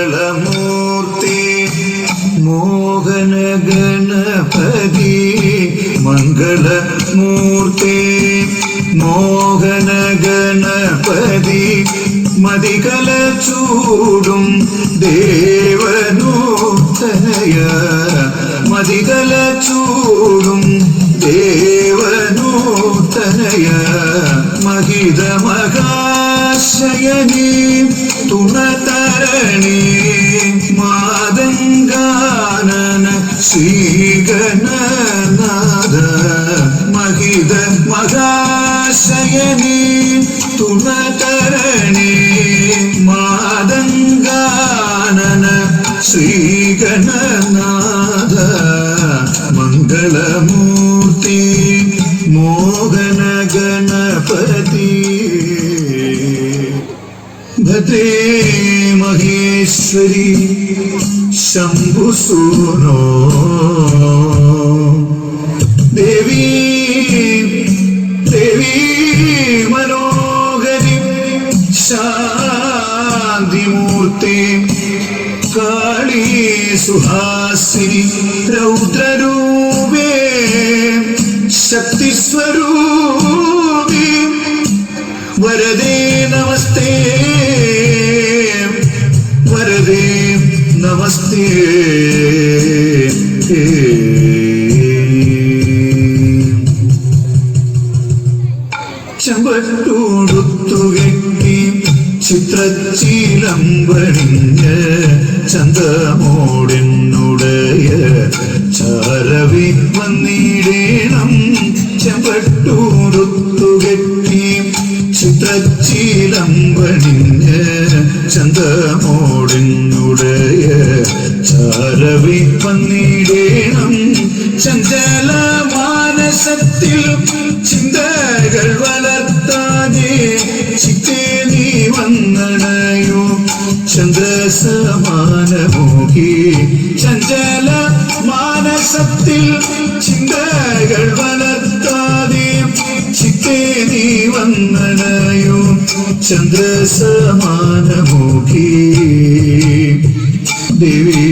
मंगलमूर्ति मोहन गणपति मंगलमूर्ति मोहन गणपति मदिकल चूडुम देवनूतनय मदिकल चूडुम देवनूतनय महिद मगाशयनी तुणतरणी मादंगानन श्रीगणनाथ महिद मगाशयनी तुणतरणी मादंगानन श्रीगणनाथ मंगलमूर्ति मोहन गणपति भद्रे महेश्वरी शंभुसूनो देवी देवी मनोहरी शांतिमूर्ति काली सुहासिनी रौद्ररूपे शक्ति स्वरूपी वरदे नमस्ते वरदे नमस्ते ചമ്പട്ടൂടുത്തുകെട്ടി ചിത്രച്ചീലമ്പണിഞ്ഞ് ചന്തമോടെന്നുടയ ചാരവി വന്നിടേണം ചെമ്പട്ടൂടുത്തുകെട്ടി ചിത്രച്ചീലമ്പണിഞ്ഞ് ചന്തമോടെന്നുടയ ചാരവി വന്നിടേണം ചഞ്ചല മാനസത്തിൽ ചിന്തകൾ വളർത്താതെ ചിത്തേ നീ വന്നണയോ ചന്ദ്രസമാനമോഹി ചഞ്ചല മാനസത്തിൽ ചിന്തകൾ വളർത്താതെ ചിത്തേ നീ വന്നണയോ ചന്ദ്രസമാനമോഹി ദേവി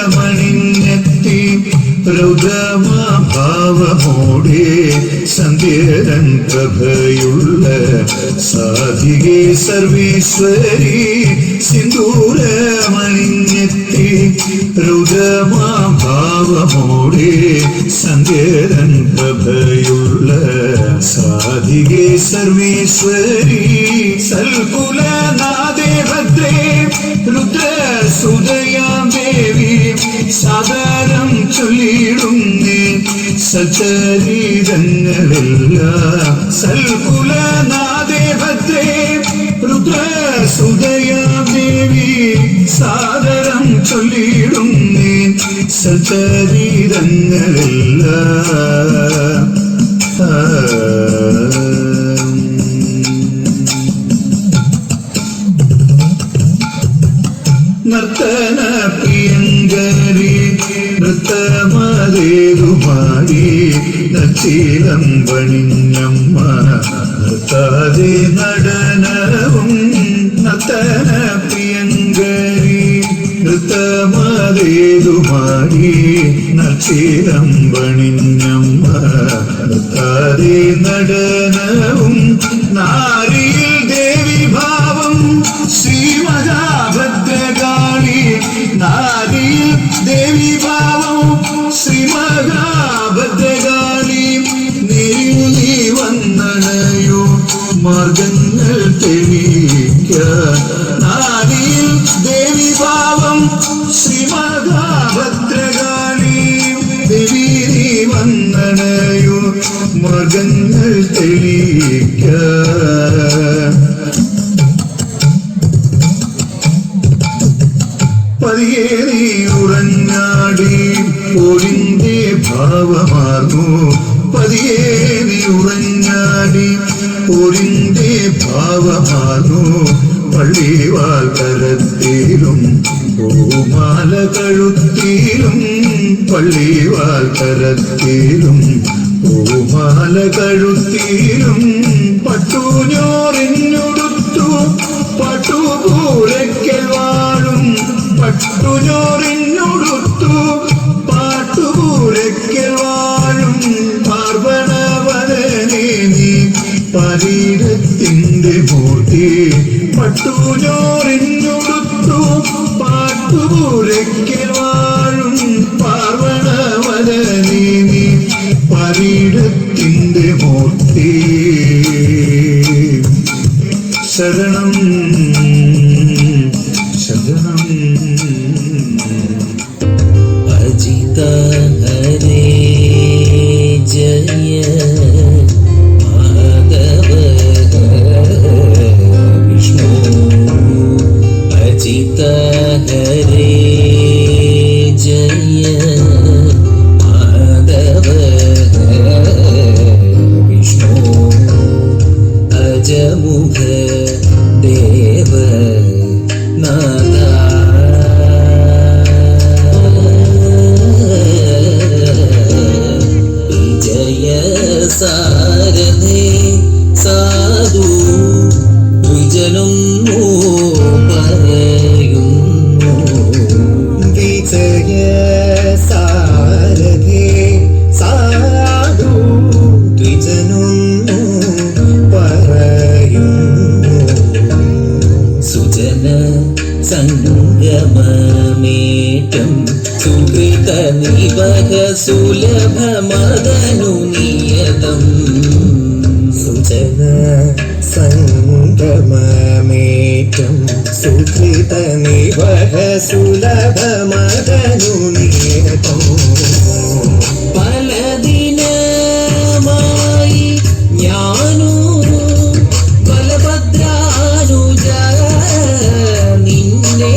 സിന്ദൂരമണിഞ്ഞെത്തി രൗദ്രമാഭാവമോടെ സന്ധ്യരൻ പ്രഭയുള്ള സാധികേ സർവേശ്വരി സിന്ദൂരമണിഞ്ഞെത്തി രൗദ്രമാഭാവമോടെ സന്ധ്യരൻ പ്രഭയുള്ള സാധികേ സർവേശ്വരി സൽകുലനാദേ ഭദ്രേ രുദ്ര സുദയാം ദേവി സാദരം ചൊല്ലിടുന്നേ സചരീരങ്ങളെല്ലാം സൽകുലനാദേ ഭദ്രേ രുദ്ര സുദയാം ദേവി സാദരം ചൊല്ലിടുന്നേ സചരീരങ്ങളെല്ലാം നർത്തന പ്രിയങ്കരി നൃത്തമതേതുമാടി നച്ചീലം പണിഞ്ഞമ്മ നൃത്താതെ നടനവും നർത്തന പ്രിയങ്കരി നൃത്തമതേതുമാടി നച്ചീലം പണിഞ്ഞമ്മ നൃത്താതെ നടനവും നാരിയിൽ ദേവി ഭാവം ശ്രീ മഹാഭദ്രകാളി നാരിയിൽ ദേവി ഭാവം ശ്രീ മഹാഭദ്രകാളി നീ വന്നണയോ മാർഗങ്ങൾ തെളിയിക്കാൻ നാരിയിൽ ദേവി ഭാവം ശ്രീ മഹാഭദ്രകാളി ദേവി നീ വന്നണയോ മാർഗങ്ങൾ തെളിയിക്കാൻ പതിയേറി ഉറഞ്ഞാടി പോരിന്റെ ഭാവമാർന്നു പതിയേറി ഉറഞ്ഞാടി പോരിന്റെ ഭാവമാർന്നു പള്ളിവാൾ കരത്തിലും പൂമാല കഴുത്തിലും പള്ളിവാൽ കരത്തിലും പൂമാല കഴുത്തിലും പട്ടുഞോറിഞ്ഞുടുത്തു പട്ടുപൂരയ്ക്കൽ വാഴും പട്ടുഞോറിഞ്ഞുടുത്തു പാട്ടുപൂരയ്ക്കൽ വാഴും പാർവണവദനേ നീ പരീരത്തിൻ്റെ മൂർത്തി പട്ടുഞോറിഞ്ഞുടുത്തു പാട്ടുപൂരയ്ക്കൽ വാഴും പാർവണവദനേ നീ പരീരത്തിൻ്റെ മൂർത്തി ശരണം ശരണം അജിത ഹരേ ജയ മാധവ വിഷ്ണു അജിത ഹരേ ജയ മാധവ വിഷ്ണു അജമുഖ ദേവ നാദ വിജയ സാരഥേ സാധു ദ്വിജനൊന്നു പറയുന്നു വിജയ സാരഥേ സാധു ദ്വിജനൊന്നു പറയുന്നു സുജന സംഗമമേറ്റം സുഹൃത നിവഹ സുലഭമദനു നിയതം സുജന സംഗമമേറ്റം സുകൃത നിവഹ സുലഭമദനു നിയതം പലദിനമായി ഞാനു ബലഭദ്രാനുജ നിന്നെ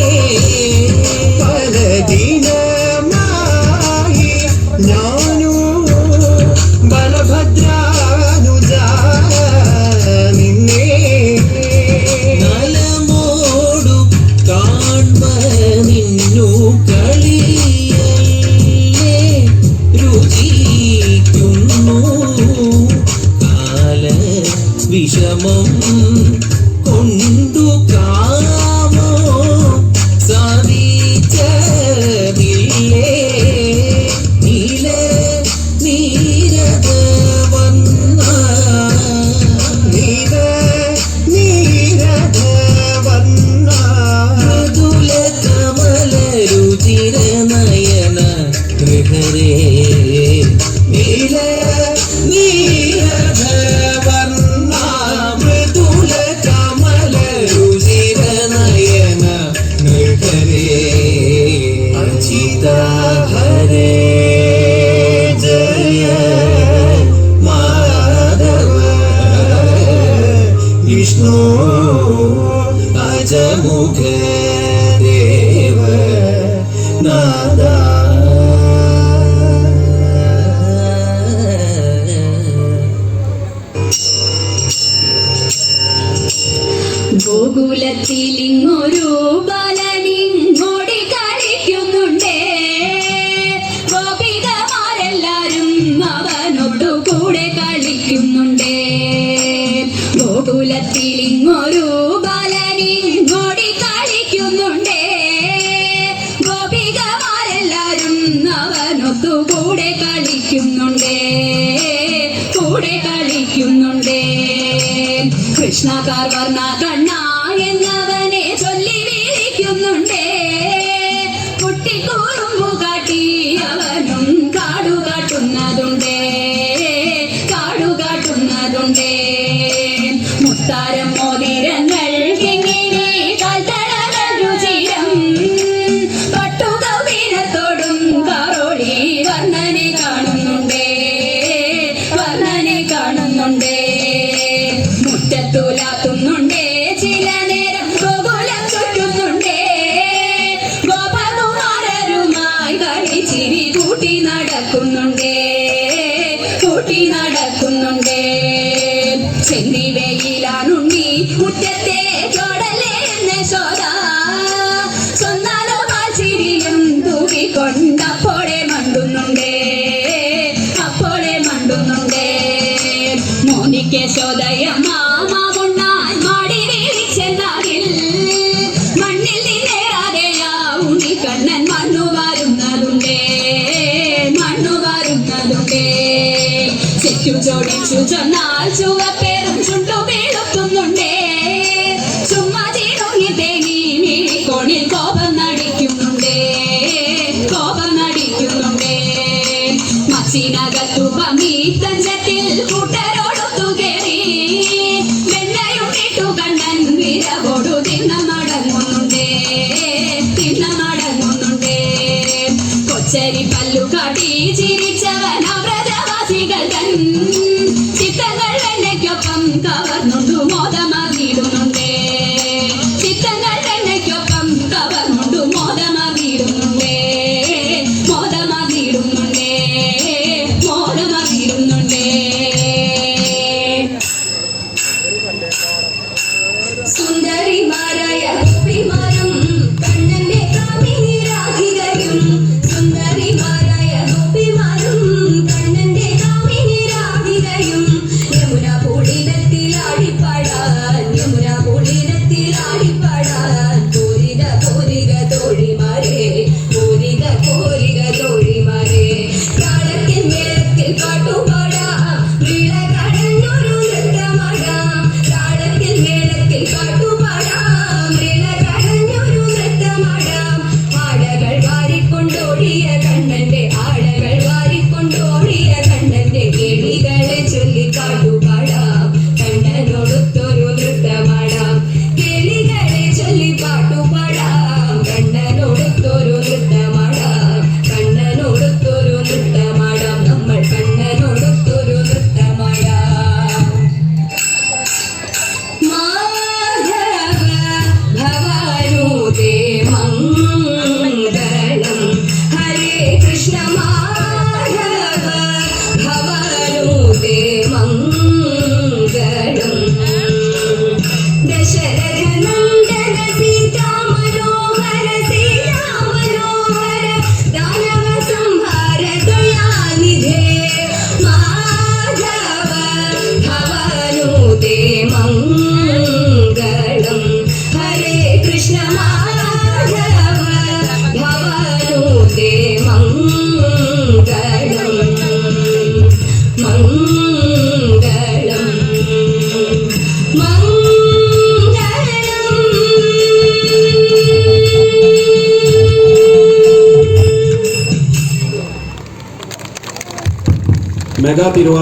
പലദിനമായി ഞാനു ബലഭദ്രാനുജ നിന്നെ നലമോടു കാൺമ നിന്നു കളിയല്ലേ രുചിക്കുന്നു കാല വിഷമം കൊണ്ടു കാമോ സാധിച്ചതില്ലേ നീല നീരത വന്ന നീല നീരത വന്ന മൃദുല കമല രുചിര നയന ഗൃഹരേ നീല നീരത വർണ്ണ മൃദുല കമല രുചിര നയന ഗൃഹരേ അജിത ഹരേ ജയ മാധവ വിഷ്ണു അജമുഖ ദേവ നാദ ഗോകുലത്തിലിങ്ങൊരു ബാലനിങ്ങോടി കളിക്കുന്നുണ്ടേ ഗോപികമാരെല്ലാരും അവനൊട്ടു കൂടെ കളിക്കുന്നുണ്ടേ ഗോകുലത്തിലിങ്ങൊരു ബാലനിങ്ങോടി കളിക്കുന്നുണ്ടേ ഗോപികമാരെല്ലാരും അവനൊത്തു കൂടെ കളിക്കുന്നുണ്ടേ കൂടെ കളിക്കുന്നുണ്ടേ കൃഷ്ണകാർ വർണ്ണ കണ്ണ എന്നവനെ ചൊല്ലി വിളിക്കുന്നുണ്ടേ കുട്ടിക്കൂറുമ്പു കാട്ടി അവനും കാടുകാട്ടുന്നതുണ്ടേ കാടുകാട്ടുന്നതുണ്ടേ മുത്താരം മോതിരങ്ങൾ കിങ്ങിണി കാൽത്തളകൾ രുചിരം പട്ടുകൗവീനത്തോടും കാറോളി വർണ്ണനെ കാണുന്നുണ്ടേ വർണ്ണനെ കാണുന്നുണ്ടേ മുറ്റത്തുലാത്തുന്നുണ്ടേ ചില നേരം ഗോകുലം ചുറ്റുന്നുണ്ടേ ഗോപകുമാരരുമായി കളിച്ചിരി കൂട്ടി നടക്കുന്നുണ്ടേ കൂട്ടി നടക്കുന്നുണ്ടേ ചെന്നി വെയിലാണുണ്ണി മുറ്റത്തെ ചോടലേ എന്ന ശോധ സ്വന്നാലോ ചുവയ്ക്കു ചോടിച്ചു ചൊന്നാൽ ചുവപ്പേറും ചുണ്ടു വീഴുത്തുന്നുണ്ടേ ചുമ്മാ ചീടുങ്ങി തേങ്ങി മിഴിക്കോണിൽ കോപം നടിക്കുന്നുണ്ടേ മച്ചിനകത്തു പമി തഞ്ചത്തിൽ കൂട്ടരോടൊത്തു കേറി വെണ്ണയും ഇട്ടു കണ്ണൻ വിരവോടു തിണ്ണം മടങ്ങുന്നുണ്ടേ കൊച്ചരി പല്ലു കാട്ടി ചിരിച്ചവൻ വ്രജവാസികൾ തൻ ചിത്തങ്ങൾ വെണ്ണയ്ക്കൊപ്പം കവർന്നുണ്ടു മോദമാകിടുന്നുണ്ടേ സുന്ദരിമാരായ ഗോപിമാരും കണ്ണന്റെ കാമിനിരാധികയും സുന്ദരിമാരായ ഗോപിമാരും കണ്ണന്റെ കാമിനിരാധികയും യമുന പൂളിനത്തിലാടിപ്പാടാൻ കോരിക തോഴിമാരെ കാലത്തിൽ മേളത്തിൽ പാട്ടുപാടാം വീള കടഞ്ഞൊരു നൃത്തമാടാം കാലത്തിൽ മേളത്തിൽ പാട്ടുപാടാം വീള കടഞ്ഞൊരു നൃത്തമാടാം ആടകൾ വാരിക്കൊണ്ടോടിയ കണ്ണന്റെ കേളികളെ ചൊല്ലി പാട്ടുപാടാം കണ്ണനോടൊത്തൊരു നൃത്തമാടാം കേളികളെ ചൊല്ലി പാട്ടുപാടാം കണ്ണനോടൊത്തൊരു നൃത്തമാടാം നമ്മൾ കണ്ണനോടൊത്തൊരു നൃത്തമാടാം മാധവ ഭവാനുദേ മംഗളം ഹരേ കൃഷ്ണ മാധവ ഭവാനുദേ മംഗളം ദശരഥ നന്ദന സീതാ മനോഹര ദാനവ സംഹാര ദയാനിധേ മാധവ ഭവാനുദേ മംഗളം ഹരേ കൃഷ്ണ മാധവ ഭവാനുദേ മംഗളം മെഗാ തിരുവാതിര